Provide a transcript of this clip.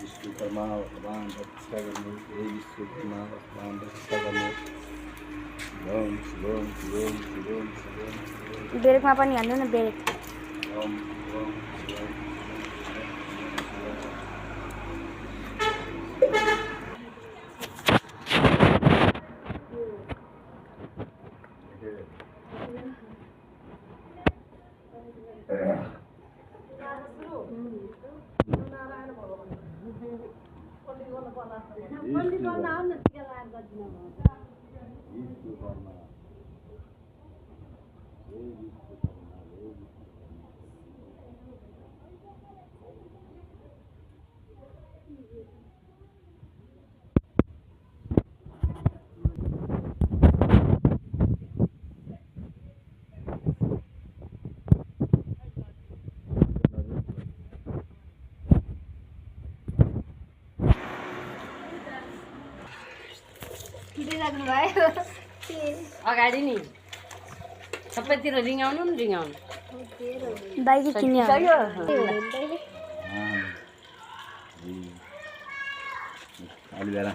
विश्वकर्मा भगवान रक्षा गर्नु हे विश्वकर्मा भगवान रक्षा गर्नु ओम शिवम शिवम शिवम शिवम बेरेकमा पनि हाल्नु न बेरेक ओम ओम शिवम अगाडि नि सबैतिर रिङाउनु नि रिङाउनु बाइक किन्यो अलि बेला